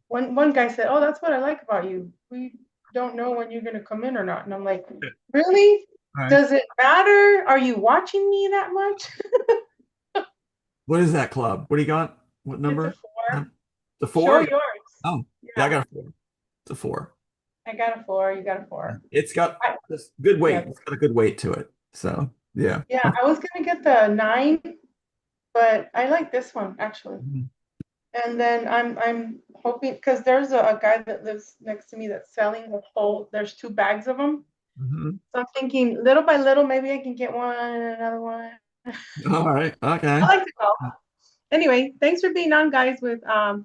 one guy said, "Oh, that's what I like about you. We don't know when you're gonna come in or not." And I'm like, "Really? All right. Does it matter? Are you watching me that much?" What is that club? What do you got? What It's a number? four. The Show four? yours. Oh, yeah, I Yeah, got a four. It's a four. I got a four. You got a four. It's got I, this good yeah, weight. It's got a good weight to it. So yeah. yeah. I was gonna get the nine, but I like this one actually. Mhm. And then I'm hoping because there's a guy that lives next to me that's selling the whole. There's two bags of them. Mhm. So I'm thinking little by little, maybe I can get one and another one. All right. I Okay. like to go. Anyway, thanks for being on, guys, with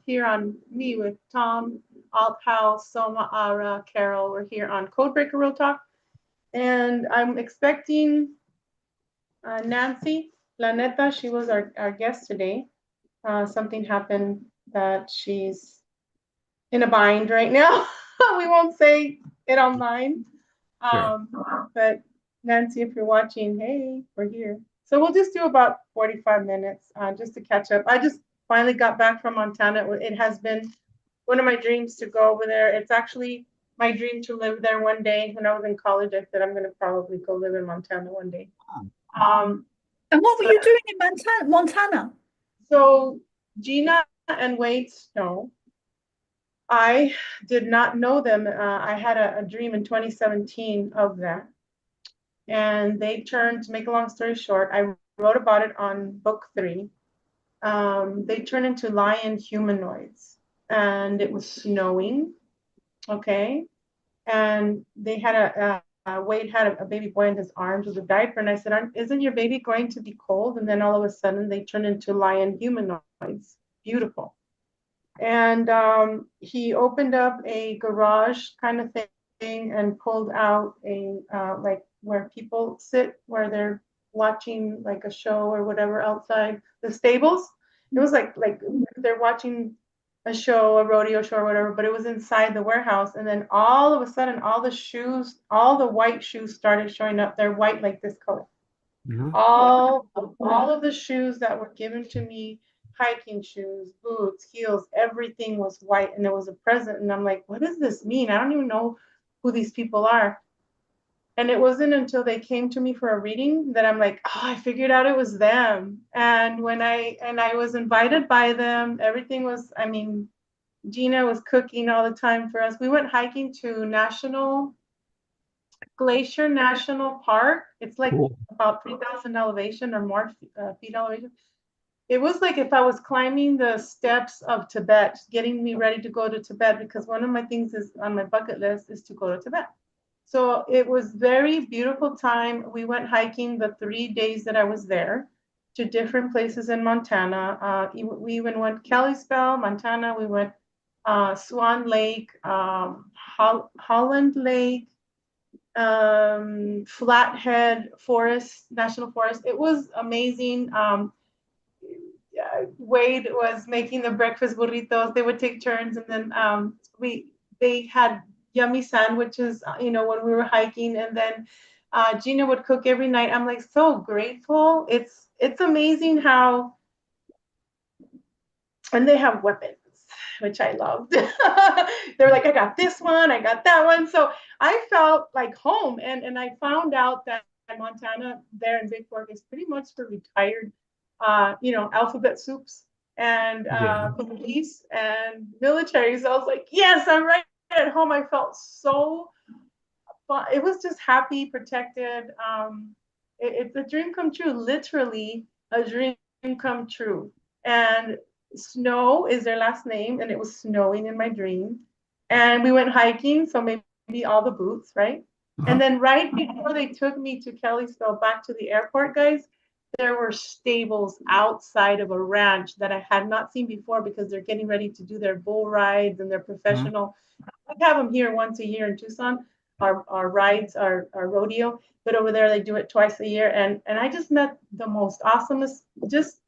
here on me with Tom, Althouse, Somah ARah, Carol. We're here on Codebreaker Real Talk. And I'm expecting Nancy Planeta. She was our guest today. Something happened that she's in a bind right now. We won't say it online. Sure. Um, but Nancy, if you're watching, hey, we're here. So we'll just do about 45 minutes just to catch up. I just finally got back from Montana. It has been one of my dreams to go over there. It's actually my dream to live there one day. When I was in college, I said I'm going to probably go live in Montana one day. Um, And what were but you doing in Montana? so Gina and Wade Snow, I did not know them. I had a dream in 2017 of them. And they turned, to make a long story short, I wrote about it on book three. They turned into lion humanoids, and it was snowing. Okay, and they had Wade had a baby boy in his arms with a diaper, and I said, "Isn't your baby going to be cold?" And then all of a sudden, they turned into lion humanoids. Beautiful. And he opened up a garage kind of thing and pulled out a like where people sit where they're watching like a show or whatever outside the stables. It was like they're watching a show, a rodeo show or whatever, but it was inside the warehouse. And then all of a sudden, all the shoes, all the white shoes started showing up. They're white like this color. Mhm. All of the shoes that were given to me, hiking shoes, boots, heels, everything was white and it was a present. And I'm like, what does this mean? I don't even know who these people are. And it wasn't until they came to me for a reading that I'm like, oh, I figured out it was them. And when I was invited by them, everything was, I mean, Gina was cooking all the time for us. We went hiking to Glacier National Park. It's like Cool. about 3,000 elevation or more feet elevation. It was like if I was climbing the steps of Tibet, getting me ready to go to Tibet, because one of my things is on my bucket list is to go to Tibet. So it was very beautiful time. We went hiking the 3 days that I was there to different places in Montana. We even went Kalispell, Montana. We went Swan Lake, Holland Lake, Flathead Forest, National Forest. It was amazing. Wade was making the breakfast burritos. They would take turns, and then they had yummy sandwiches. When we were hiking, and then Gina would cook every night. I'm like so grateful. It's amazing how, and they have weapons, which I loved. They're like, I got this one, I got that one. So I felt like home. And I found out that Montana there in Big Fork is pretty much for retired, alphabet soups and Yeah. police and military. So I was like, yes, I'm right at home. I felt so fun. It was just happy, protected. It's a dream come true, literally a dream come true. And Snow is their last name, and it was snowing in my dream. And we went hiking, so maybe all the boots, right? And Uh-huh. then right before they took me to Kellysville back to the airport, guys, there were stables outside of a ranch that I had not seen before because they're getting ready to do their bull rides and their Mhm. professional. We have them here once a year in Tucson, our rides, our rodeo, but over there they do it twice a year. And I just met the most awesomest, just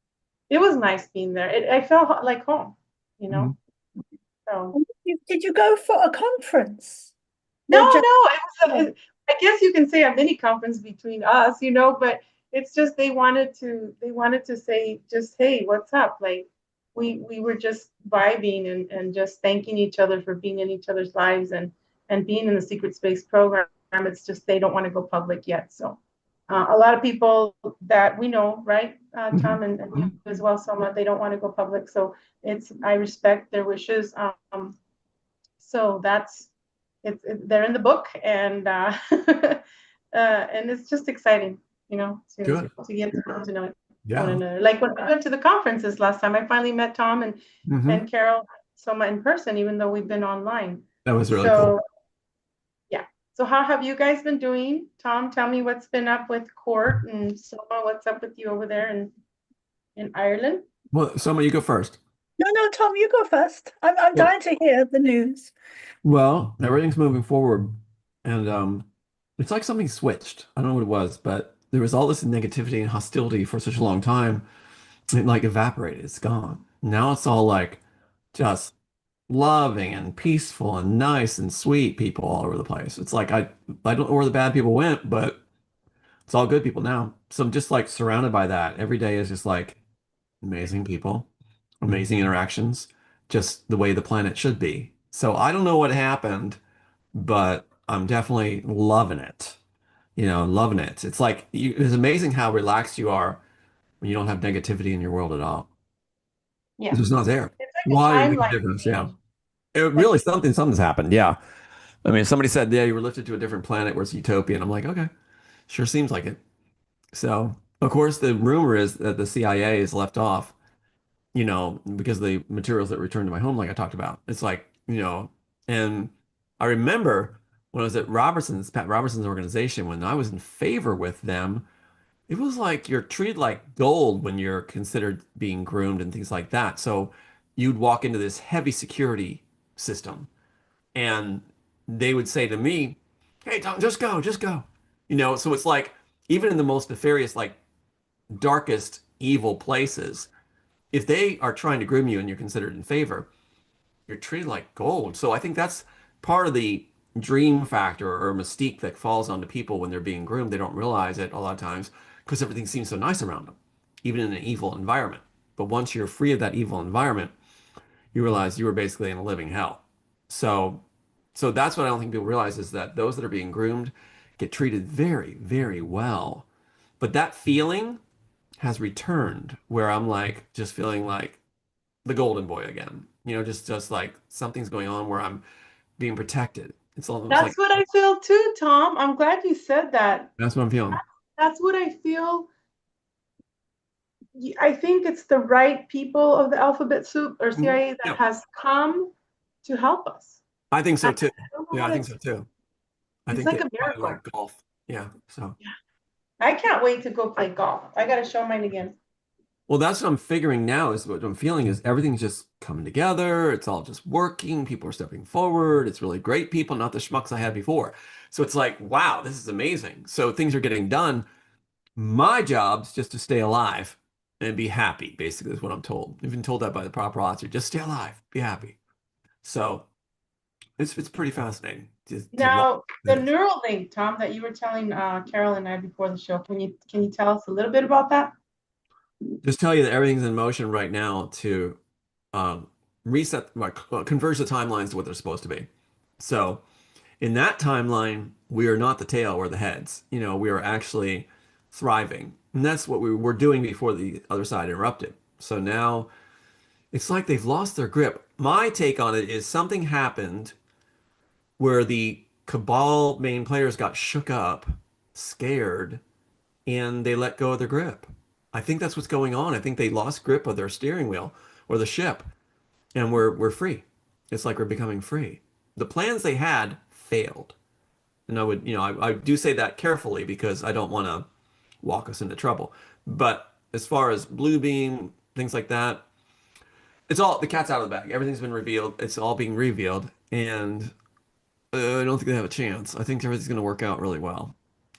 it was nice being there. I felt like home, you know. Mhm. So Did you go for a conference no, or just? I guess you can say a mini conference between us, but it's just they wanted to say just hey, what's up? Like we were just vibing and just thanking each other for being in each other's lives and being in the secret space program. It's just they don't want to go public yet. So a lot of people that we know, right, Tom, and you as well, Soma, they don't want to go public. So I respect their wishes. So that's they're in the book, and and it's just exciting, Good. to get to know one Yeah. another. Like when I went to the conferences last time, I finally met Tom and Carol Soma in person, even though we've been online. That was really So cool. yeah. So how have you guys been doing? Tom, tell me what's been up with court, and Soma, what's up with you over there in Ireland? Well, Soma, you go first. No, no, Tom, you go first. I'm Well, dying to hear the news. well, everything's moving forward, and it's like something switched. I don't know what it was, but there was all this negativity and hostility for such a long time. It like evaporated. It's gone. Now it's all like just loving and peaceful and nice and sweet people all over the place. It's like I don't know where the bad people went, but it's all good people now. So I'm just like surrounded by that. Every day is just like amazing people, amazing interactions, just the way the planet should be. So I don't know what happened, but I'm definitely loving it. Loving it. It's like it's amazing how relaxed you are when you don't have negativity in your world at all. Yeah. It's just not there. It's like a Why make a timeline difference? Yeah. change. It Like really something's happened. Yeah. I mean, somebody said, yeah, you were lifted to a different planet where it's utopian. I'm like, okay, sure seems like it. So, of course, the rumor is that the CIA is left off, because of the materials that returned to my home, like I talked about. It's like, and I remember when I was at Pat Robertson's organization, when I was in favor with them, it was like you're treated like gold when you're considered being groomed and things like that. So you'd walk into this heavy security system and they would say to me, "Hey, Tom, just go, just go." So it's like even in the most nefarious, like darkest evil places, if they are trying to groom you and you're considered in favor, you're treated like gold. So I think that's part of the dream factor or mystique that falls onto people when they're being groomed. They don't realize it a lot of times because everything seems so nice around them, even in an evil environment. But once you're free of that evil environment, you realize you were basically in a living hell. So, so that's what I don't think people realize is that those that are being groomed get treated very, very well. But that feeling has returned where I'm like just feeling like the golden boy again. Just like something's going on where I'm being protected. It's almost like that's what I feel too, Tom. I'm glad you said that. that's what I'm feeling. That's what I feel. I think it's the right people of the alphabet soup or Mhm. CIA that Yeah, has come to help us. I think I so too. don't know Yeah, I what think so too. I it's think like they a probably miracle. like golf. Yeah. So, I can't wait to go play golf. I got to show mine again. well, that's what I'm figuring now is what I'm feeling is everything's just coming together. It's all just working. People are stepping forward. It's really great people, not the schmucks I had before. So it's like, wow, this is amazing. So things are getting done. My job's just to stay alive and be happy, basically, is what I'm told. I've been told that by the paparazzi. Just stay alive, be happy. So it's pretty fascinating to love Now, the this. Neuralink, Tom, that you were telling Carol and I before the show, can you tell us a little bit about that? Just tell you that everything's in motion right now to um, reset, like, converge the timelines to what they're supposed to be. So in that timeline, we are not the tail, we're the heads. We are actually thriving. And that's what we were doing before the other side interrupted. So now it's like they've lost their grip. My take on it is something happened where the cabal main players got shook up, scared, and they let go of their grip. I think that's what's going on. I think they lost grip of their steering wheel or the ship, and we're free. It's like we're becoming free. The plans they had failed. And I do say that carefully because I don't want to walk us into trouble. But as far as Blue Beam, things like that, it's all the cat's out of the bag. Everything's been revealed. It's all being revealed, and I don't think they have a chance. I think everything's going to work out really well,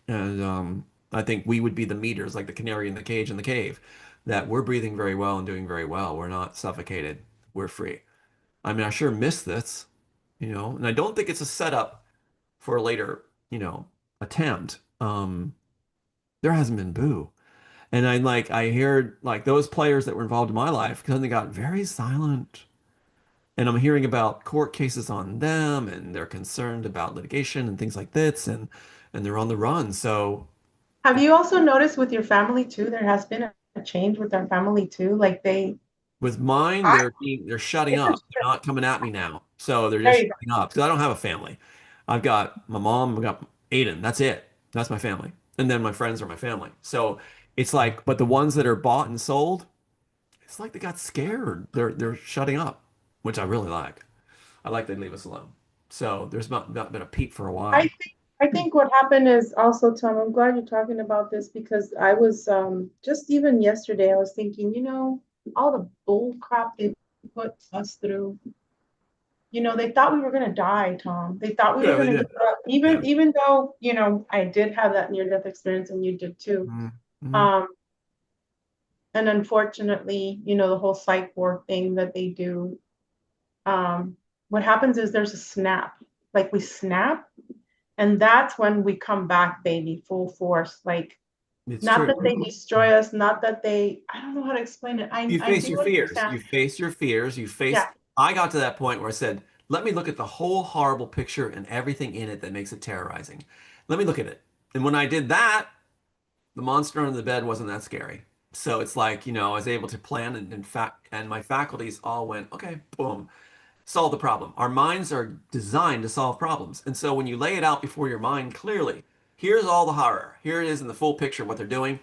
and I think we would be the meters, like the canary in the cage in the cave, that we're breathing very well and doing very well. We're not suffocated. We're free. I mean, I sure miss this, and I don't think it's a setup for a later, attempt. There hasn't been boo. And I heard like those players that were involved in my life, because they got very silent. And I'm hearing about court cases on them, and they're concerned about litigation and things like this, and they're on the run. So Have you also noticed with your family too? There has been a change with our family too. Like with mine, I, they're shutting up. They're not coming at me now. So they're there just you go. shutting up because I don't have a family. I've got my mom, I've got Aiden. That's it. That's my family. And then my friends are my family. So it's like, but the ones that are bought and sold, it's like they got scared. They're shutting up, which I really like. I like they leave us alone. So there's not been a peep for a I while. think I think what happened is also, Tom, I'm glad you're talking about this because I was just even yesterday, I was thinking, all the bull crap they put us through. They thought we were gonna die, Tom. They thought we were Yeah, they gonna did. give up, Yeah. even though, I did have that near-death experience and you did too. Mm-hmm. Um, and unfortunately, the whole psych ward thing that they do, what happens is there's a snap. Like we snap, and that's when we come back, baby, full force. Like, It's not true. that they destroy us, not that I don't know how to explain it. I, You I face do your fears. understand. You face your fears. You face. Yeah. I got to that point where I said, let me look at the whole horrible picture and everything in it that makes it terrorizing. Let me look at it. And when I did that, the monster under the bed wasn't that scary. So it's like, I was able to plan and in fact, and my faculties all went, okay, boom, solve the problem. Our minds are designed to solve problems. And so when you lay it out before your mind clearly, here's all the horror. Here it is in the full picture of what they're doing.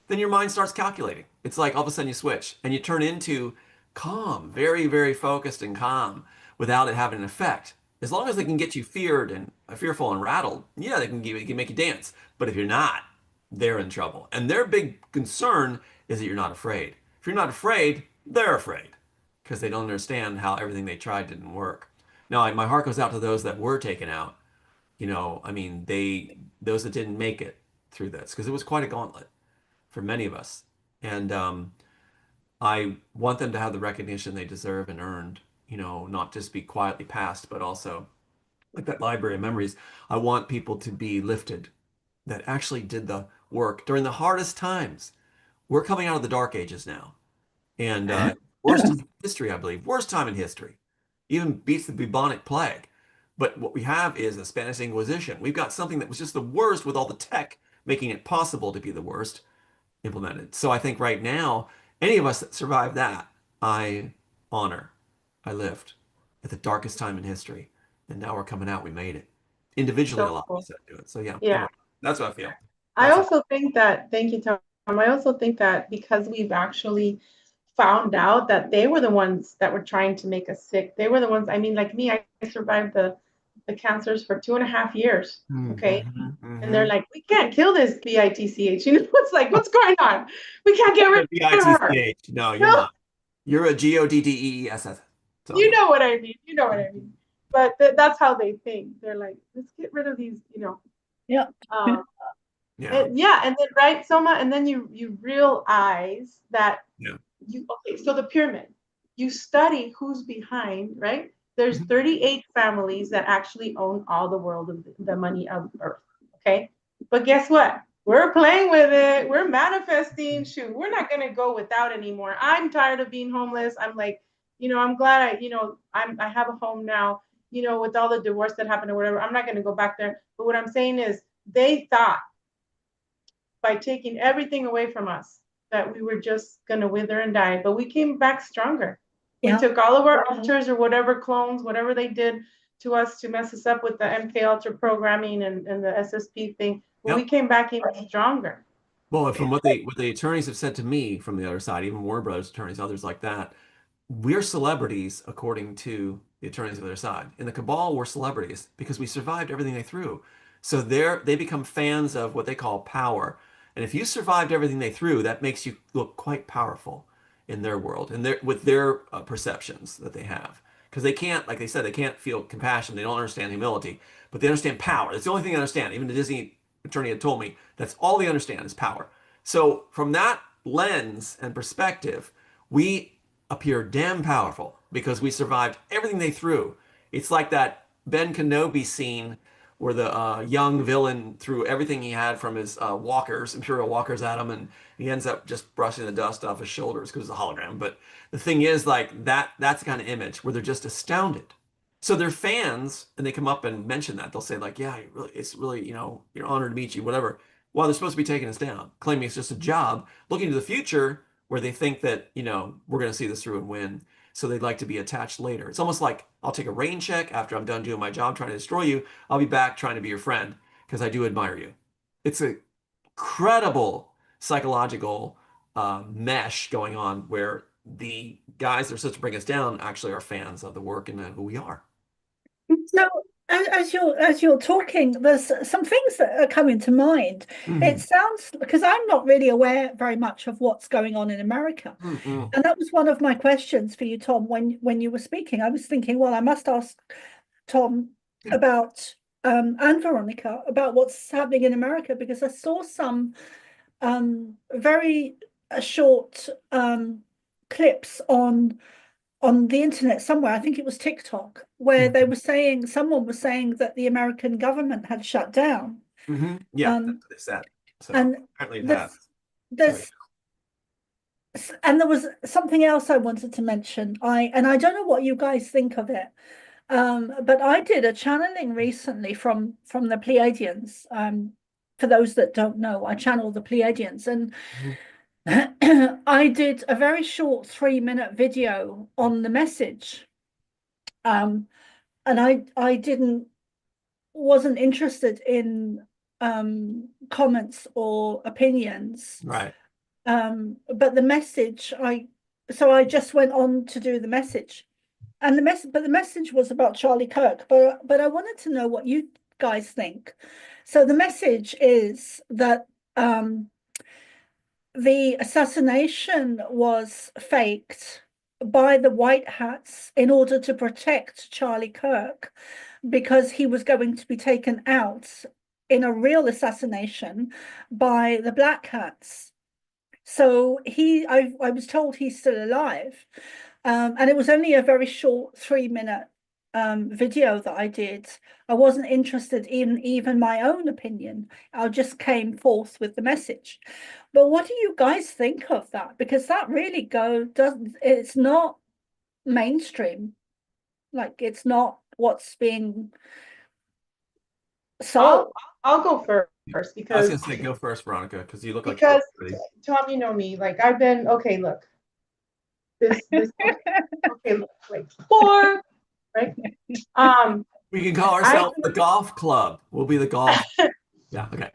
Then your mind starts calculating. It's like all of a sudden you switch and you turn into calm, very, very focused and calm without it having an effect. As long as they can get you feared and fearful and rattled, yeah, they can make you dance. But if you're not, they're in trouble. And their big concern is that you're not afraid. If you're not afraid, they're afraid because they don't understand how everything they tried didn't work. Now, my heart goes out to those that were taken out. I mean, those that didn't make it through this because it was quite a gauntlet for many of us. And I want them to have the recognition they deserve and earned, not just be quietly passed, but also like that library of memories. I want people to be lifted that actually did the work during the hardest times. We're coming out of the dark ages now. And worst time in history, I believe, worst time in history, even beats the bubonic plague. But what we have is the Spanish Inquisition. We've got something that was just the worst with all the tech making it possible to be the worst implemented. So I think right now, any of us that survived that, I honor. I lived at the darkest time in history. And now we're coming out. We made it. Individually, a So lot of cool. us had to do it. So yeah, Yeah. anyway, that's what I feel. I That's also think that, thank you, Tom. I also think that because we've actually found out that they were the ones that were trying to make us sick. They were the ones, I mean, like me, I survived the cancers for 2.5 years. Okay. And they're mm-hmm. like, we can't kill this BITCH. It's like, what's going on? We can't get rid of her. BITCH. No, you're No, not. You're a GODDEESS. So you yeah. know what I mean. You know what I mean. But that's how they think. They're like, let's get rid of these. Yeah. Um, Yeah. yeah, and then right, Soma, and then you realize that Yeah. okay, so the pyramid, you study who's behind, right? There's 38 families that actually own all the world of the money of Earth. Okay. But guess what? We're playing with it. We're manifesting. Shoot, we're not gonna go without anymore. I'm tired of being homeless. I'm like, I'm glad I have a home now, with all the divorce that happened or whatever. I'm not gonna go back there. But what I'm saying is they thought by taking everything away from us that we were just going to wither and die. But we came back stronger. We Yeah. took all of our alters or whatever clones, whatever they did to us to mess us up with the MK Ultra programming and the SSP thing. Well, we Yep. came back even stronger. Well, from what the attorneys have said to me from the other side, even Warner Brothers attorneys, others like that, we're celebrities according to the attorneys of their side. In the cabal, we're celebrities because we survived everything they threw. So they become fans of what they call power. And if you survived everything they threw, that makes you look quite powerful in their world and with their perceptions that they have. Because they can't, like they said, they can't feel compassion. They don't understand humility, but they understand power. That's the only thing they understand. Even the Disney attorney had told me that's all they understand is power. So from that lens and perspective, we appear damn powerful because we survived everything they threw. It's like that Ben Kenobi scene where the young villain threw everything he had from his walkers, Imperial walkers, at him, and he ends up just brushing the dust off his shoulders because it's a hologram. But the thing is, like that's the kind of image where they're just astounded. So they're fans, and they come up and mention that. They'll say, like, yeah, really, it's really, you're honored to meet you, whatever. While they're supposed to be taking us down, claiming it's just a job, looking to the future where they think that, we're going to see this through and win. So they'd like to be attached later. It's almost like I'll take a rain check after I'm done doing my job trying to destroy you. I'll be back trying to be your friend because I do admire you. It's a credible psychological mesh going on where the guys that are supposed to bring us down actually are fans of the work and who we are. So as you're talking, there's some things that are coming to mind. It sounds, because I'm not really aware very much of what's going on in America. Mm-mm. And that was one of my questions for you, Tom, when you were speaking. I was thinking, well, I must ask Tom about and Veronica about what's happening in America, because I saw some very short clips on the internet somewhere. I think it was TikTok, where they were saying, someone was saying that the American government had shut down. Yeah, Um, that's what they said. So and apparently it there's, has. there's and there was something else I wanted to mention. I don't know what you guys think of it. But I did a channeling recently from the Pleiadians. For those that don't know, I channel the Pleiadians, and I did a very short 3-minute video on the message. And I wasn't interested in comments or opinions. Right. But the message, so I just went on to do the message. And the message was about Charlie Kirk, but I wanted to know what you guys think. So the message is that the assassination was faked by the white hats in order to protect Charlie Kirk, because he was going to be taken out in a real assassination by the black hats. So I was told he's still alive. And it was only a very short 3-minute video that I did. I wasn't interested in even my own opinion. I just came forth with the message. But what do you guys think of that? Because that really it's not mainstream. Like, it's not what's being sold. I'll go first I was because gonna say go first, Veronica, because you look like because you're ready. Tom, you know me. Like I've been okay. Look, this okay. Look, wait, four, right? We can call ourselves the golf club. We'll be the golf. Yeah. Okay.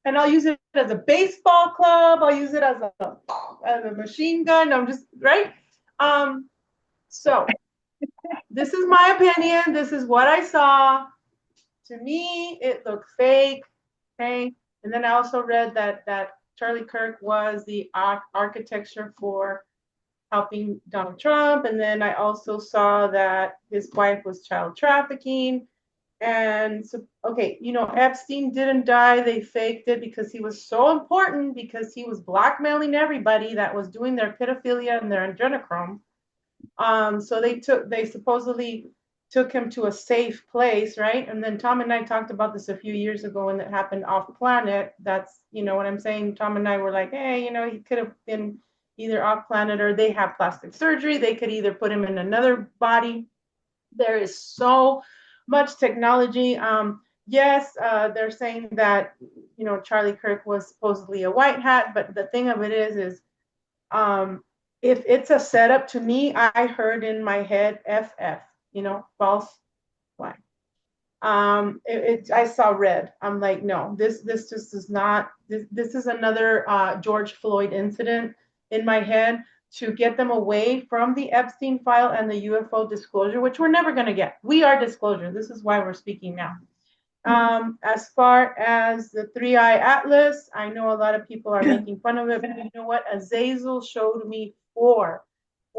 And I'll use it as a baseball club. I'll use it as a machine gun. I'm just right. So this is my opinion. This is what I saw. To me, it looked fake. Okay. And then I also read that Charlie Kirk was the architecture for helping Donald Trump. And then I also saw that his wife was child trafficking. And so, okay, Epstein didn't die. They faked it because he was so important, because he was blackmailing everybody that was doing their pedophilia and their adrenochrome. So they supposedly took him to a safe place, right? And then Tom and I talked about this a few years ago when it happened off planet. That's, what I'm saying. Tom and I were like, hey, he could have been either off planet, or they have plastic surgery. They could either put him in another body. There is so much technology. Yes, they're saying that, Charlie Kirk was supposedly a white hat, but the thing of it is if it's a setup, to me, I heard in my head, FF, false flag. I saw red. I'm like, no, this just is not, this is another George Floyd incident in my head to get them away from the Epstein file and the UFO disclosure, which we're never going to get. We are disclosure. This is why we're speaking now. As far as the 3-Eye Atlas, I know a lot of people are making fun of it, but you know what? Azazel showed me four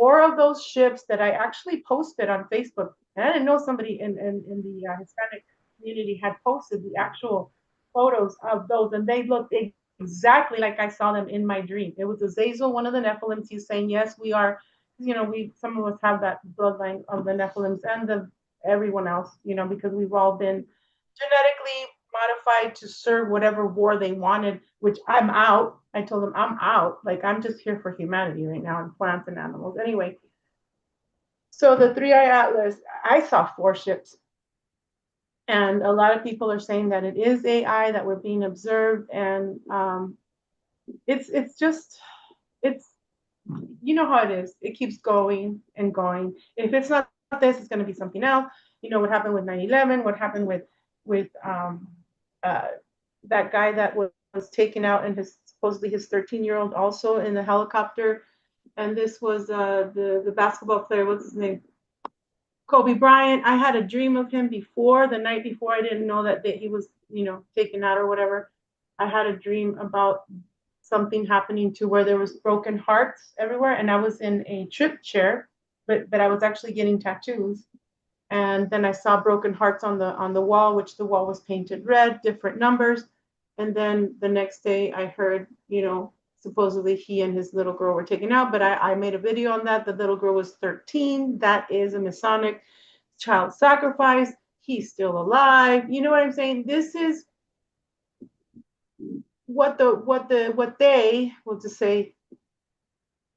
of those ships that I actually posted on Facebook. And I didn't know somebody in the Hispanic community had posted the actual photos of those, and they looked exactly like I saw them in my dream. It was Azazel, one of the Nephilims. He's saying, yes, we are, some of us have that bloodline of the Nephilims and everyone else, because we've all been genetically modified to serve whatever war they wanted, which I'm out. I told them I'm out. Like, I'm just here for humanity right now, and plants and animals. Anyway, so the 3i Atlas, I saw 4 ships. And a lot of people are saying that it is AI, that we're being observed. And it's just, it's, you know how it is. It keeps going and going. If it's not this, it's going to be something else. You know what happened with 9/11, what happened with uh, that guy that was taken out, and his supposedly his 13-year-old also in the helicopter. And this was the basketball player, what's his name? Kobe Bryant. I had a dream of him before, the night before. I didn't know that he was, taken out or whatever. I had a dream about something happening to where there was broken hearts everywhere, and I was in a trip chair, but I was actually getting tattoos. And then I saw broken hearts on the wall, which the wall was painted red, different numbers. And then the next day I heard, supposedly he and his little girl were taken out, but I made a video on that. The little girl was 13. That is a Masonic child sacrifice. He's still alive. You know what I'm saying? This is what they will just say.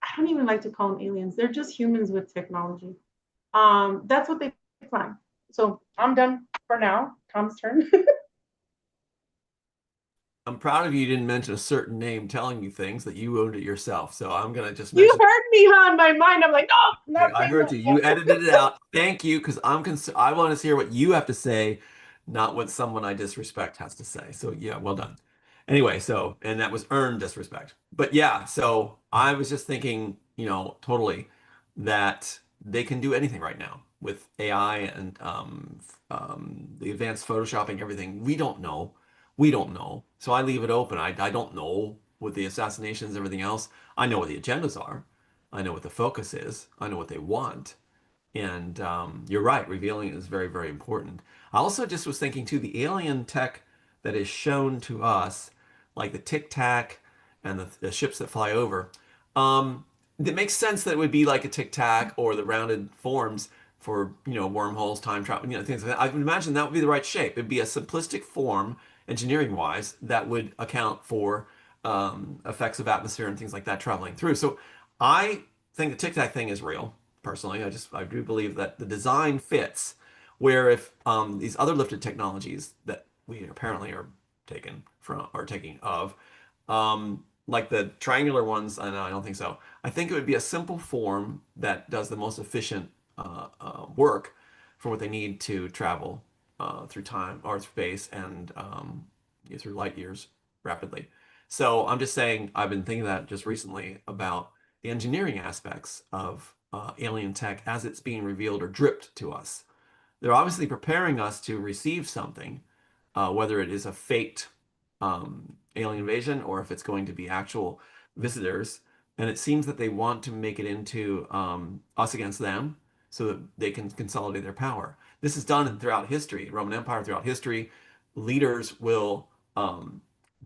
I don't even like to call them aliens. They're just humans with technology. That's what they plan. So I'm done for now. Tom's turn. I'm proud of you. You didn't mention a certain name telling you things that you owned it yourself. So I'm gonna just You mention. heard me, huh? In my mind, I'm like, oh, not I saying heard that. you. You edited it out. Thank you, because I want to hear what you have to say, not what someone I disrespect has to say. So yeah, well done. Anyway, and that was earned disrespect. But yeah, so I was just thinking, totally that they can do anything right now with AI and the advanced photoshopping, everything. We don't know. We don't know. So I leave it open. I don't know with the assassinations, everything else. I know what the agendas are. I know what the focus is. I know what they want. And you're right, revealing it is very, very important. I also just was thinking too, the alien tech that is shown to us, like the Tic Tac and the ships that fly over, it makes sense that it would be like a Tic Tac or the rounded forms for, wormholes, time travel, things like that. I would imagine that would be the right shape. It'd be a simplistic form, engineering wise, that would account for effects of atmosphere and things like that traveling through. So I think the Tic Tac thing is real. Personally, I do believe that the design fits. Where if these other lifted technologies that we apparently are taking of, like the triangular ones, I don't think so. I think it would be a simple form that does the most efficient work for what they need to travel through time or space and through light years rapidly. So I'm just saying, I've been thinking that just recently about the engineering aspects of alien tech as it's being revealed or dripped to us. They're obviously preparing us to receive something, whether it is a faked alien invasion or if it's going to be actual visitors. And it seems that they want to make it into us against them so that they can consolidate their power. This is done throughout history, Roman Empire throughout history. Leaders will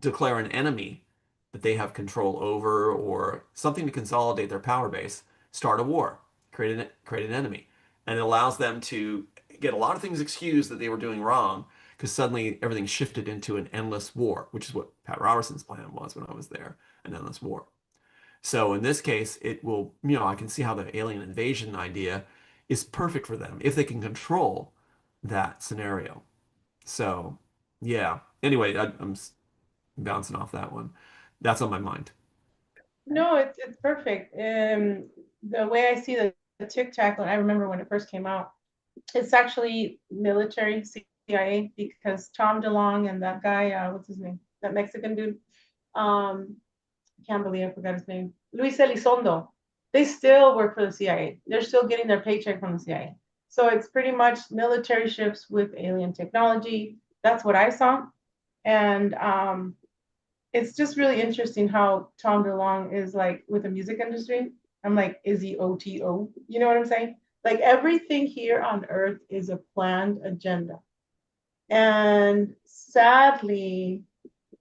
declare an enemy that they have control over or something to consolidate their power base, start a war, create an enemy. And it allows them to get a lot of things excused that they were doing wrong because suddenly everything shifted into an endless war, which is what Pat Robertson's plan was when I was there, an endless war. So in this case, it will, I can see how the alien invasion idea is perfect for them if they can control that scenario. So yeah. Anyway, I'm bouncing off that one. That's on my mind. No, it's perfect. The way I see the Tic Tac, I remember when it first came out, it's actually military CIA, because Tom DeLonge and that guy, what's his name? That Mexican dude. Can't believe I forgot his name. Luis Elizondo. They still work for the CIA. They're still getting their paycheck from the CIA. So it's pretty much military ships with alien technology. That's what I saw. And it's just really interesting how Tom DeLonge is like with the music industry. I'm like, is he OTO? You know what I'm saying? Like, everything here on Earth is a planned agenda. And sadly,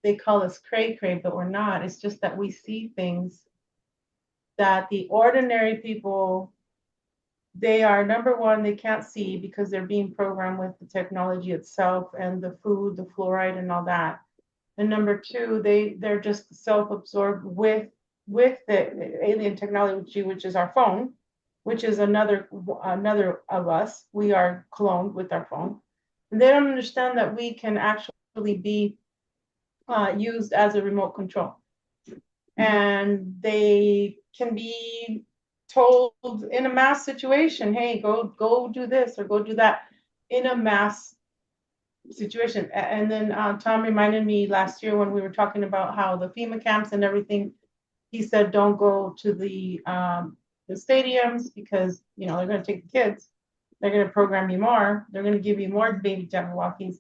they call us cray cray, but we're not. It's just that we see things that the ordinary people they are, number one, they can't see because they're being programmed with the technology itself and the food, the fluoride and all that. And number two, they're just self-absorbed with the alien technology, which is our phone, which is another of us. We are cloned with our phone. And they don't understand that we can actually be used as a remote control. And they can be told in a mass situation, hey, go do this or go do that in a mass situation. And then Tom reminded me last year when we were talking about how the FEMA camps and everything, he said, don't go to the stadiums because, you know, they're going to take the kids. They're going to program you more. They're going to give you more baby Jabberwockies.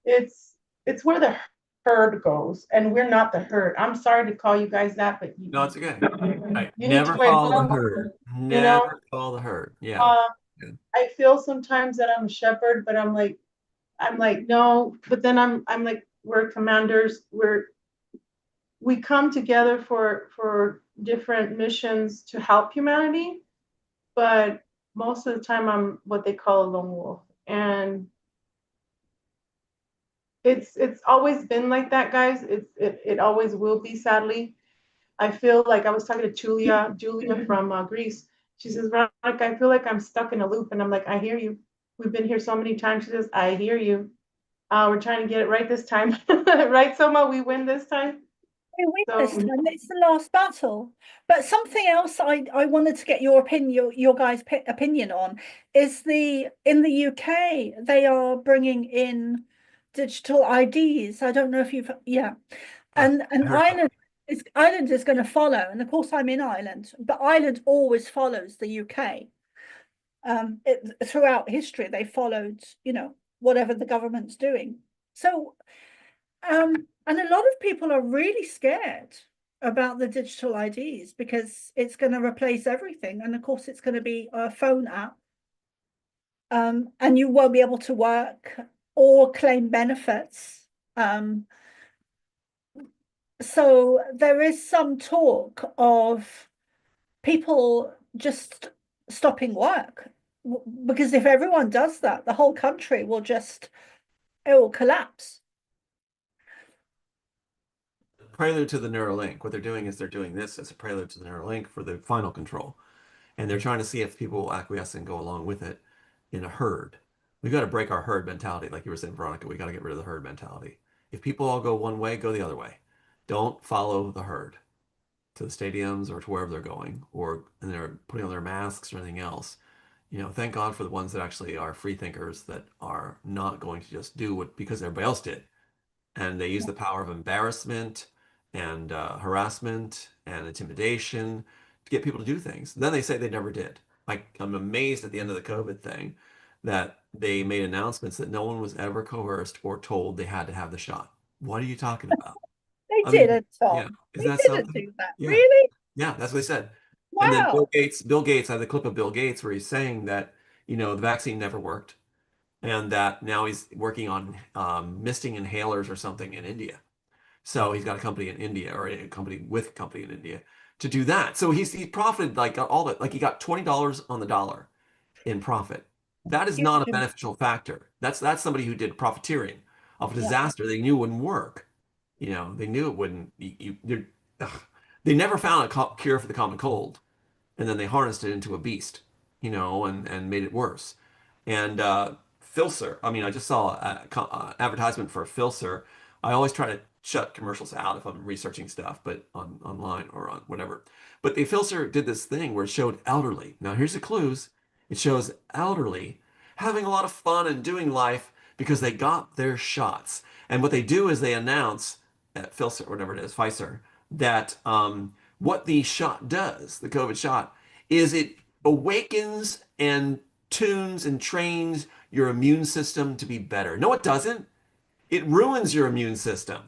It's where the herd goes, and we're not the herd. I'm sorry to call you guys that, but No, it's okay. Right. you need Never to wake follow the up. herd. You know, Never follow the herd. Yeah. Yeah. I feel sometimes that I'm a shepherd, but I'm like no. But then I'm like, we're commanders. We come together for different missions to help humanity, but most of the time I'm what they call a lone wolf, and it's always been like that, guys. It always will be, sadly. I feel like I was talking to Julia from Greece. She says, Veronica, I feel like I'm stuck in a loop. And I'm like, I hear you. We've been here so many times. She says, I hear you. We're trying to get it right this time. Right, Somah? We win this time. We win this time. It's the last battle. But something else I wanted to get your opinion, your guys' opinion on is in the UK, they are bringing in digital IDs. I don't know if you've, yeah. And Ireland is going to follow. And of course, I'm in Ireland, but Ireland always follows the UK. Throughout history, they followed, you know, whatever the government's doing. So, and a lot of people are really scared about the digital IDs because it's going to replace everything. And of course, it's going to be a phone app. And you won't be able to work or claim benefits. So there is some talk of people just stopping work because if everyone does that, the whole country will it will collapse. Prelude to the Neuralink. What they're doing is they're doing this as a prelude to the Neuralink for the final control. And they're trying to see if people will acquiesce and go along with it in a herd. We've got to break our herd mentality. Like you were saying, Veronica, we got to get rid of the herd mentality. If people all go one way, go the other way. Don't follow the herd to the stadiums or to wherever they're going, and they're putting on their masks or anything else. You know, thank God for the ones that actually are free thinkers that are not going to just do what because everybody else did. And they use the power of embarrassment and harassment and intimidation to get people to do things. Then they say they never did. I'm amazed at the end of the COVID thing that they made announcements that no one was ever coerced or told they had to have the shot. What are you talking about? They I mean, didn't, yeah, Tom. isn't They that didn't something? do that. Yeah, Really? yeah, that's what they said. And then Wow. Bill Gates, I had the clip of Bill Gates where he's saying that, you know, the vaccine never worked and that now he's working on misting inhalers or something in India. So he's got a company in India or a company with a company in India to do that. So he profited like all that, like he got $20 on the dollar in profit. That is not a Huge. beneficial factor. That's somebody who did profiteering of a Yeah. disaster they knew wouldn't work. You know, they knew it wouldn't. They never found a cure for the common cold, and then they harnessed it into a beast, you know, and made it worse. And Filser, I mean, I just saw an advertisement for a Filser. I always try to shut commercials out if I'm researching stuff, but online or on whatever. But the Filser did this thing where it showed elderly. Now here's the clues. It shows elderly having a lot of fun and doing life because they got their shots. And what they do is they announce at Filser, whatever it is, Pfizer, that what the shot does, the COVID shot, is it awakens and tunes and trains your immune system to be better. No, it doesn't. It ruins your immune system.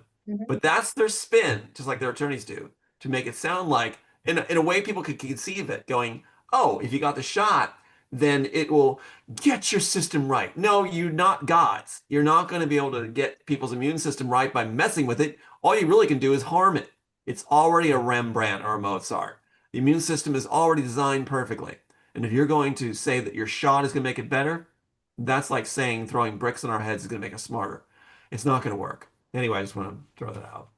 But that's their spin, just like their attorneys do, to make it sound like, in a way people could conceive it, going, oh, if you got the shot, then it will get your system right. No, you're not gods. You're not going to be able to get people's immune system right by messing with it. All you really can do is harm it. It's already a Rembrandt or a Mozart. The immune system is already designed perfectly. And if you're going to say that your shot is going to make it better, that's like saying throwing bricks on our heads is going to make us smarter. It's not going to work. Anyway, I just want to throw that out.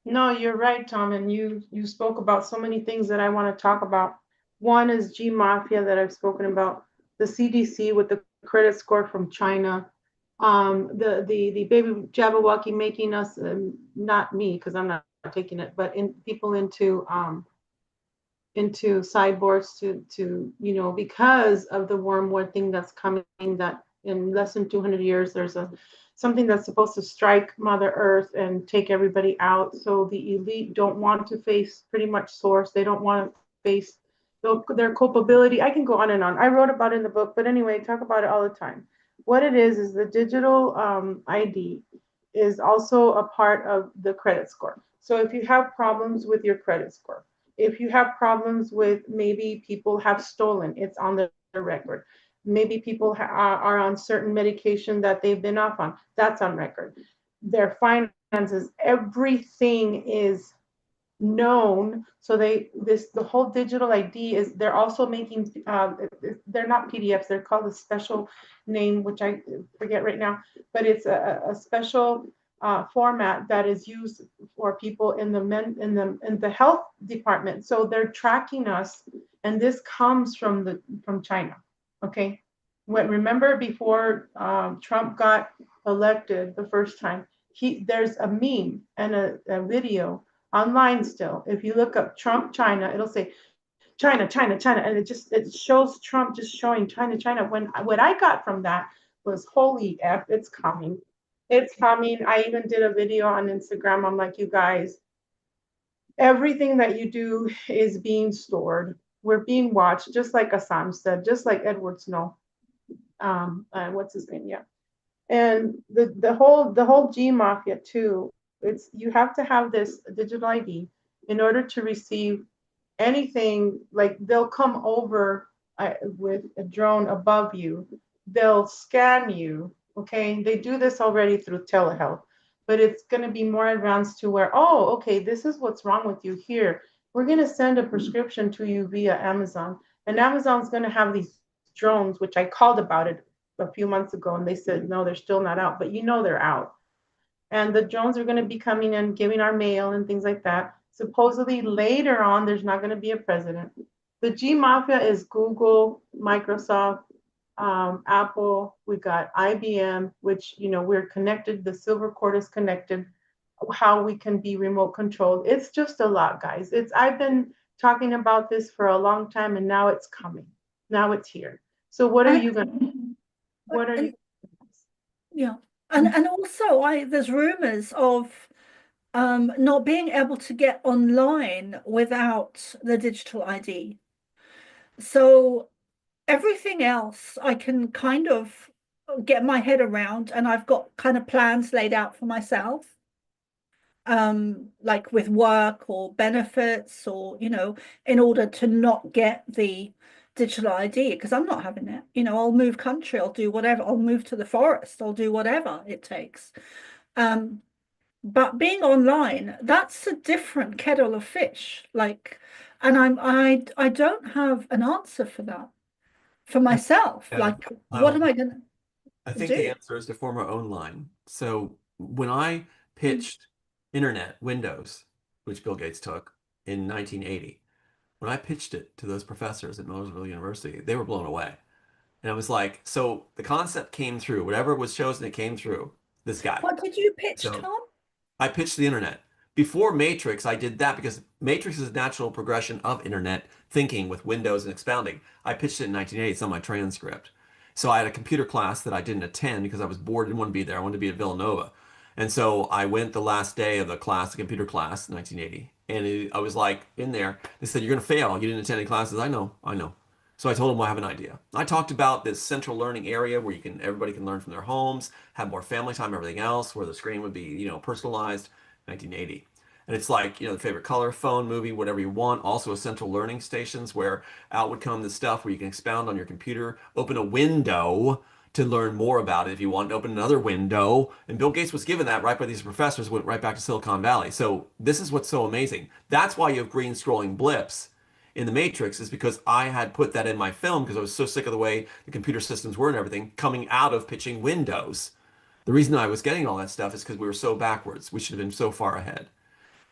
No, you're right, Tom, and you spoke about so many things that I want to talk about. One is G Mafia that I've spoken about, the CDC with the credit score from China, the baby Jabberwocky making us, not me because I'm not taking it, but in people into cyborgs to because of the wormwood thing that's coming, that in less than 200 years there's something that's supposed to strike Mother Earth and take everybody out. So the elite don't want to face pretty much source. They don't want to face their culpability. I can go on and on. I wrote about it in the book, but anyway, talk about it all the time. What it is the digital ID is also a part of the credit score. So if you have problems with your credit score, if you have problems with maybe people have stolen, it's on the record. Maybe people are on certain medication that they've been off on, that's on record. Their finances, everything is known. So the whole digital ID is, they're also making, they're not PDFs, they're called a special name, which I forget right now, but it's a special format that is used for people in the health department. So they're tracking us, and this comes from China. Okay, remember before Trump got elected the first time, there's a meme and a video online still. If you look up Trump China, it'll say China, China, China, and it shows Trump just showing China, China. What I got from that was, holy F, it's coming. It's coming. I even did a video on Instagram. I'm like, you guys, everything that you do is being stored. We're being watched, just like Assange said, just like Edward Snow. What's his name? Yeah. And the whole G Mafia too. You have to have this digital ID in order to receive anything. Like, they'll come over with a drone above you. They'll scan you. Okay, they do this already through telehealth, but it's going to be more advanced to where, oh, okay, this is what's wrong with you here. We're going to send a prescription to you via Amazon, and Amazon's going to have these drones, which I called about it a few months ago, and they said no, they're still not out, but they're out. And the drones are going to be coming and giving our mail and things like that. Supposedly later on, there's not going to be a president. The G Mafia is Google, Microsoft, Apple. We got IBM, which we're connected. The silver cord is connected. How we can be remote controlled. It's just a lot, guys. I've been talking about this for a long time, and now it's coming. Now it's here. So what are you going to do? What are you? Yeah. And also there's rumors of not being able to get online without the digital ID. So everything else I can kind of get my head around, and I've got kind of plans laid out for myself, like with work or benefits, or in order to not get the digital ID, because I'm not having it. I'll move country, I'll do whatever, I'll move to the forest, I'll do whatever it takes. But being online, that's a different kettle of fish. Like, and I don't have an answer for that for myself. Yeah. Like, what am I gonna I think do? the answer is to form our own line. So when I pitched Internet Windows, which Bill Gates took in 1980, when I pitched it to those professors at Millersville University, they were blown away. And I was like, so the concept came through. Whatever was chosen, it came through. This guy. What did you pitch, So Tom? I pitched the internet. Before Matrix, I did that because Matrix is a natural progression of internet thinking with Windows and expounding. I pitched it in 1980. It's on my transcript. So I had a computer class that I didn't attend because I was bored, didn't want to be there. I wanted to be at Villanova. And so I went the last day of the class, the computer class, 1980. And I was like in there. They said, you're going to fail. You didn't attend any classes. I know, I know. So I told them, well, I have an idea. I talked about this central learning area where everybody can learn from their homes, have more family time, everything else, where the screen would be, personalized. 1980. And it's like, the favorite color, phone, movie, whatever you want. Also essential learning stations where out would come the stuff where you can expound on your computer, open a window to learn more about it if you want to open another window. And Bill Gates was given that right by these professors, went right back to Silicon Valley. So this is what's so amazing. That's why you have green scrolling blips in the Matrix is because I had put that in my film because I was so sick of the way the computer systems were and everything coming out of pitching Windows. The reason I was getting all that stuff is because we were so backwards. We should have been so far ahead.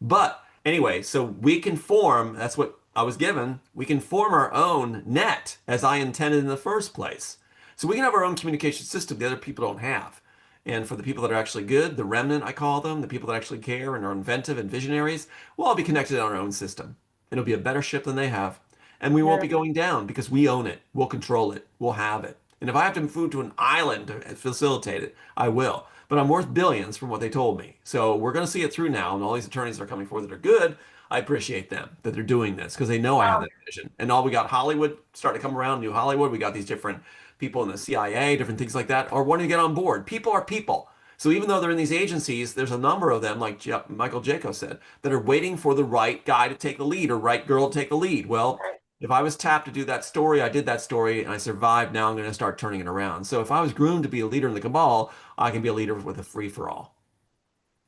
But anyway, so we can form, that's what I was given, we can form our own net as I intended in the first place. So we can have our own communication system the other people don't have. And for the people that are actually good, the remnant, I call them, the people that actually care and are inventive and visionaries, we'll all be connected on our own system. It'll be a better ship than they have. And we won't Very be going down because we own it. We'll control it. We'll have it. And if I have to move to an island to facilitate it, I will. But I'm worth billions from what they told me. So we're going to see it through now. And all these attorneys that are coming forward that are good, I appreciate them that they're doing this because they know I have wow. that vision. And all we got Hollywood starting to come around, New Hollywood. We got these different people in the CIA, different things like that, are wanting to get on board. People are people. So even though they're in these agencies, there's a number of them, like Michael Jaco said, that are waiting for the right guy to take the lead or right girl to take the lead. Well, if I was tapped to do that story, I did that story and I survived. Now I'm going to start turning it around. So if I was groomed to be a leader in the cabal, I can be a leader with a free for all.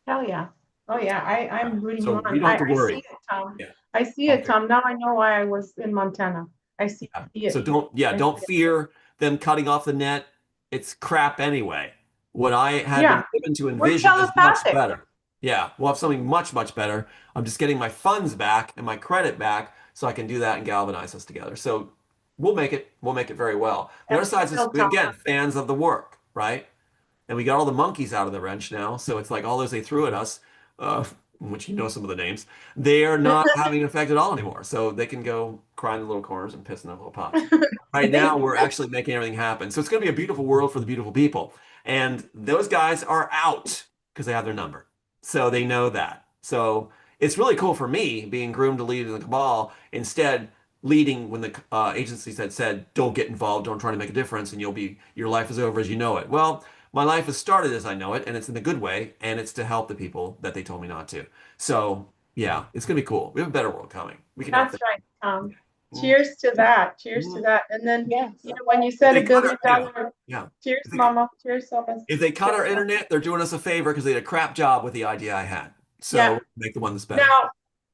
Hell yeah. Oh yeah, I'm rooting you So you on. don't have to I see worry. it, Tom. Yeah. I see it, Okay. Tom. Now I know why I was in Montana. I see Yeah. So it. I don't see it. fear them cutting off the net. It's crap anyway. What I had been Yeah, given to we're envision is much telepathic. better. Yeah, we'll have something much, much better. I'm just getting my funds back and my credit back so I can do that and galvanize us together. So we'll make it. We'll make it very well. The other And side is, still, Tom. again, fans of the work, right? And we got all the monkeys out of the wrench now. So it's like all those they threw at us, uh, which you know some of the names, they are not having an effect at all anymore. So they can go cry in the little corners and piss in their little pots. Right now, we're actually making everything happen. So it's going to be a beautiful world for the beautiful people. And those guys are out because they have their number. So they know that. So it's really cool for me being groomed to lead in the cabal, instead leading when the agencies had said, don't get involved, don't try to make a difference, and your life is over as you know it. Well, my life has started as I know it, and it's in a good way, and it's to help the people that they told me not to. So yeah, it's gonna be cool. We have a better world coming. We can help That's them. right, Tom. Mm, Cheers to that. Cheers to mm. that. And then, Yes. when you If said they a cut billion our, yeah, dollar, yeah. cheers, If they, Mama. Cheers, Soma. if they cut Cheers. our internet, they're doing us a favor because they did a crap job with the idea I had. Yeah. So make the one that's better.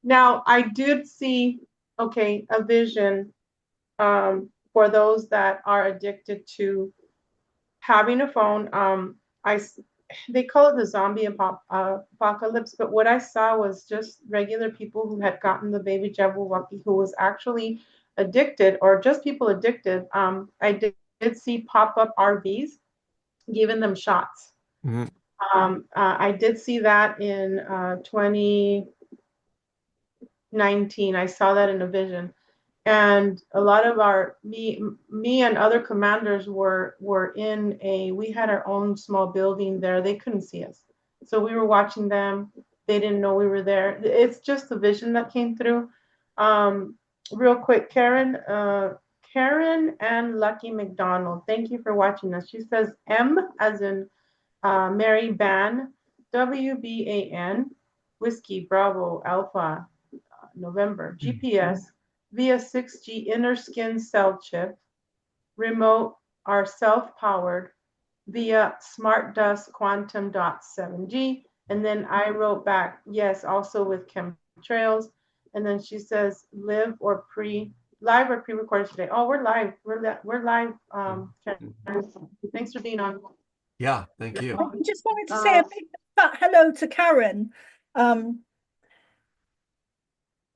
Now I did see, okay, a vision for those that are addicted to having a phone. They call it the zombie apocalypse, but what I saw was just regular people who had gotten the baby Jabberwocky who was actually addicted, or just people addicted. I did see pop-up RVs giving them shots. Mhm. I did see that in 2019. I saw that in a vision, and a lot of me and other commanders were in we had our own small building there. They couldn't see us, so we were watching them. They didn't know we were there. It's just the vision that came through. um Real quick, Karen and Lucky McDonald, thank you for watching us. She says M as in Mary Ban, WBAN, Whiskey Bravo Alpha November, GPS via 6G inner skin cell chip, remote are self-powered via smart dust quantum dot 7G. And then I wrote back, yes, also with chemtrails. And then she says, live or pre-recorded today. Oh, we're live. We're live. Thanks for being on. Yeah, thank you. I just wanted to say a big hello to Karen,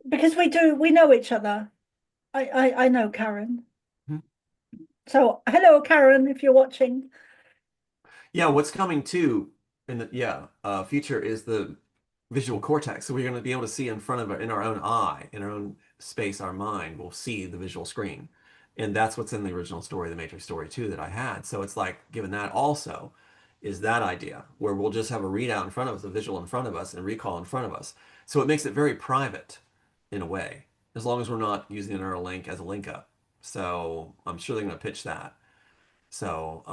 because we know each other. I know Karen. Hmm. So hello, Karen, if you're watching. Yeah, what's coming too in the future is the visual cortex. So we're going to be able to see in front of in our own eye, in our own space, our mind will see the visual screen. And that's what's in the original story, the Matrix story too, that I had. So it's like, given that also is that idea where we'll just have a readout in front of us, a visual in front of us, and recall in front of us. So it makes it very private in a way, as long as we're not using the Neuralink as a link up. So I'm sure they're going to pitch that. So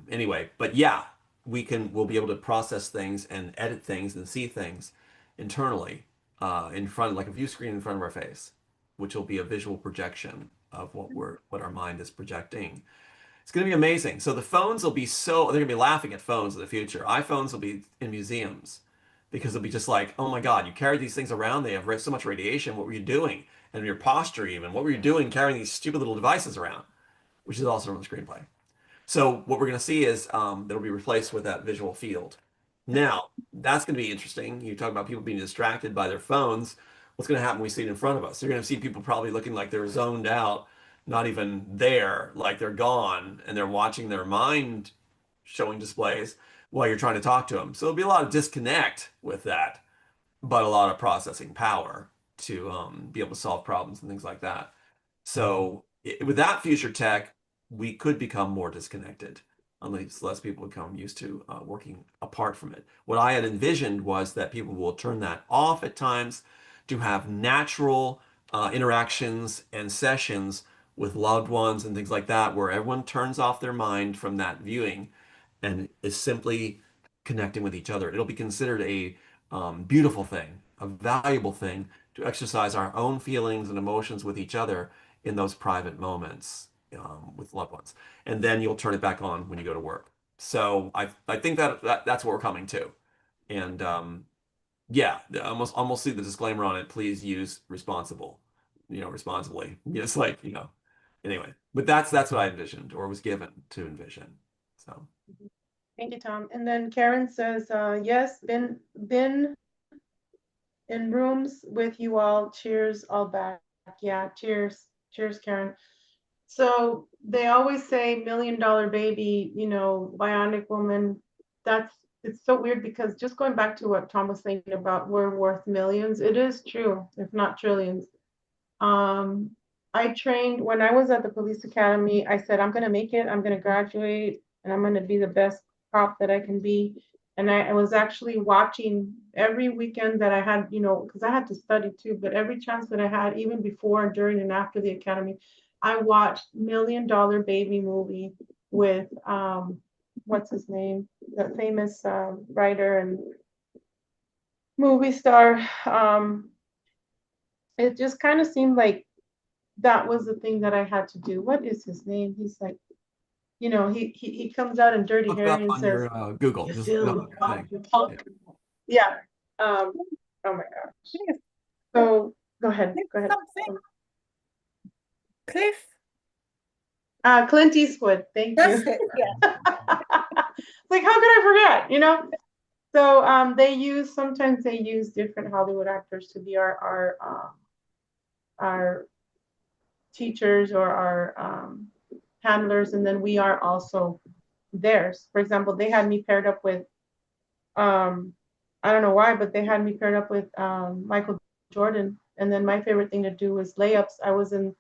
anyway, but yeah, we'll be able to process things and edit things and see things internally in front, like a view screen in front of our face, which will be a visual projection of what our mind is projecting. It's going to be amazing. So the phones will be they're going to be laughing at phones in the future. iPhones will be in museums because it'll be just like, oh my God, you carried these things around. They have so much radiation. What were you doing? and your posture even. What were you doing carrying these stupid little devices around? Which is also in the screenplay. So what we're going to see is that'll be replaced with that visual field. Now, that's going to be interesting. You talk about people being distracted by their phones. What's going to happen when we see it in front of us? You're going to see people probably looking like they're zoned out, not even there, like they're gone, and they're watching their mind showing displays while you're trying to talk to them. So there'll be a lot of disconnect with that, but a lot of processing power to be able to solve problems and things like that. So with that future tech, we could become more disconnected unless less people become used to working apart from it. What I had envisioned was that people will turn that off at times to have natural interactions and sessions with loved ones and things like that, where everyone turns off their mind from that viewing and is simply connecting with each other. It'll be considered a beautiful thing, a valuable thing to exercise our own feelings and emotions with each other in those private moments with loved ones. And then you'll turn it back on when you go to work. So I think that's what we're coming to. And yeah, almost see the disclaimer on it. Please use responsibly. Just like, anyway. But that's what I envisioned or was given to envision. So Thank you, Tom. And then Karen says, yes, been in rooms with you all. Cheers, all back. Yeah, cheers. Cheers, Karen. So they always say $1 million baby, bionic woman. It's so weird because just going back to what Tom was saying about we're worth millions, it is true, if not trillions. I trained when I was at the police academy. I said, I'm going to make it, I'm going to graduate, and I'm going to be the best cop that I can be. And I was actually watching every weekend that I had, because I had to study too, but every chance that I had, even before, during, and after the academy, I watched $1 Million Baby movie with, what's his name? The famous writer and movie star. It just kind of seemed like that was the thing that I had to do. What is his name? He's like, he comes out in Dirty look it up Harry and on says, your Google. "You Just look it up feel on your thing. you punk." Yeah. Oh my gosh. So go ahead. Go ahead. Something. Cliff. Clint Eastwood. Thank you. That's it. Yeah. Like, how could I forget? So sometimes they use different Hollywood actors to be our teachers or our handlers, and then we are also theirs. For example, they had me paired up with I don't know why, but they had me paired up with Michael Jordan. And then my favorite thing to do was layups. I was in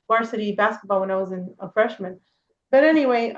varsity basketball when I was a freshman. But anyway,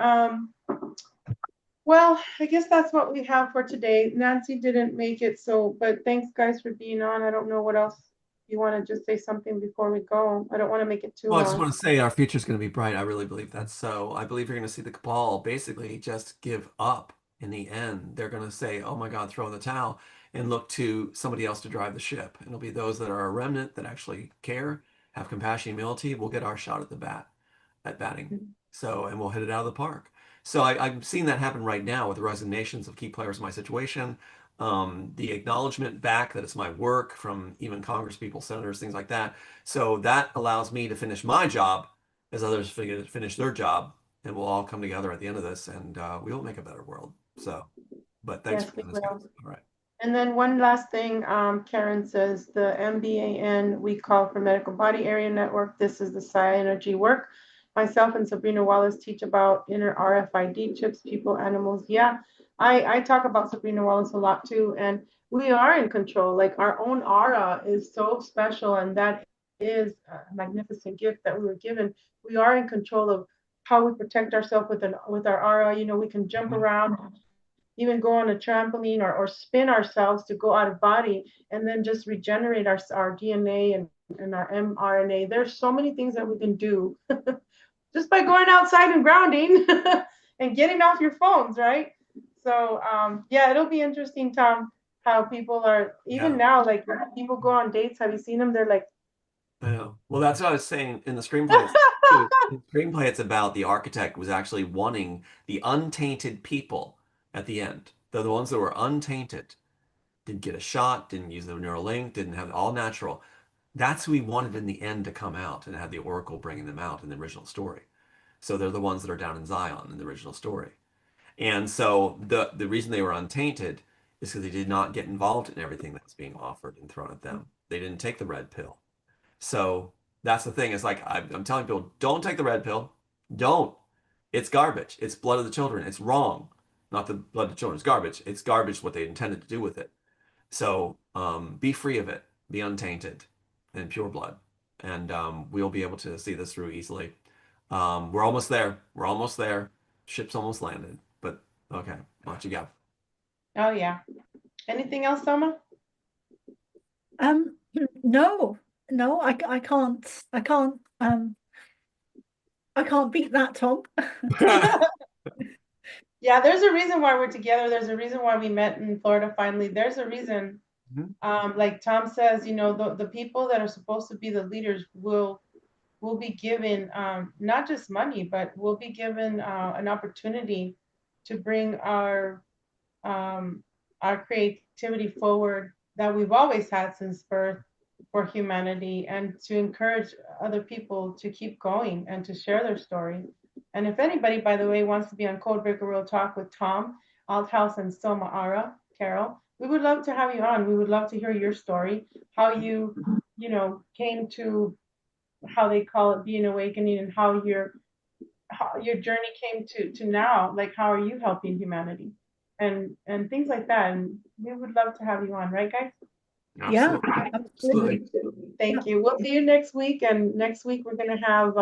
well, I guess that's what we have for today. Nancy didn't make it, but thanks guys for being on. I don't know what else you want to just say something before we go. I don't want to make it too Well, I just long. want to say our future is going to be bright. I really believe that's so. I believe you're going to see the cabal basically just give up in the end. They're going to say, "Oh my God, throw in the towel," and look to somebody else to drive the ship. And it'll be those that are a remnant that actually care, have compassion, humility. We'll get our shot at batting. So, and we'll hit it out of the park. So I'm seeing that happen right now with the resignations of key players in my situation. The acknowledgement back that it's my work from even Congress people, senators, things like that. So that allows me to finish my job as others finish their job, and we'll all come together at the end of this, and we will make a better world. So, but thanks Yes, for we doing this, guys. will. All right. And then one last thing, Karen says the MBAN we call for Medical Body Area Network. This is the Psi Energy work. Myself and Sabrina Wallace teach about inner RFID chips, people, animals. Yeah, I talk about Sabrina Wallace a lot too, and we are in control. Like our own aura is so special, and that is a magnificent gift that we were given. We are in control of how we protect ourselves with our aura. We can jump around, even go on a trampoline or spin ourselves to go out of body and then just regenerate our DNA and our mRNA. There's so many things that we can do just by going outside and grounding and getting off your phones, right? So yeah, it'll be interesting, Tom, how people are even now, like when people go on dates. Have you seen them? They're like, I know. Well, that's what I was saying in the screenplay. In the screenplay, it's about the architect was actually wanting the untainted people at the end. They're the ones that were untainted, didn't get a shot, didn't use the Neuralink, didn't have all natural. That's who we wanted in the end to come out, and had the Oracle bringing them out in the original story. So they're the ones that are down in Zion in the original story. And so the reason they were untainted is because they did not get involved in everything that's being offered and thrown at them. They didn't take the red pill. So that's the thing. It's like I'm telling people, don't take the red pill. Don't. It's garbage. It's blood of the children. It's wrong. Not the blood of the children. It's garbage. It's garbage what they intended to do with it. So be free of it. Be untainted and pure blood. And we'll be able to see this through easily. We're almost there. We're almost there. Ship's almost landed. But okay, watch you go. Oh yeah. Anything else, Somah? No, no, I can't beat that, Tom. Yeah, there's a reason why we're together. There's a reason why we met in Florida finally. There's a reason. Like Tom says, you know, the people that are supposed to be the leaders will be given not just money, but will be given an opportunity to bring our creativity forward that we've always had since birth for humanity, and to encourage other people to keep going and to share their story. And if anybody, by the way, wants to be on Codebreaker Real Talk with Tom, Althouse, and Somah ARah, Carol, we would love to have you on. We would love to hear your story, how you came to, how they call it, being awakening, and how your journey came to now. Like, how are you helping humanity, and things like that. And we would love to have you on, right, guys? Yeah, Absolutely. absolutely. Thank you. We'll see you next week. And next week we're gonna have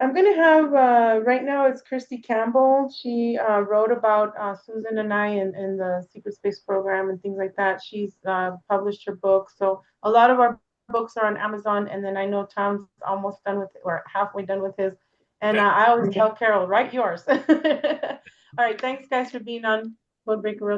I'm gonna have right now it's Christy Campbell. She wrote about Susan and I in the Secret Space program and things like that. She's published her book. So a lot of our books are on Amazon, and then I know Tom's almost done with, or halfway done with his. And I always tell Carol, write yours. All right, thanks guys for being on Codebreaker Real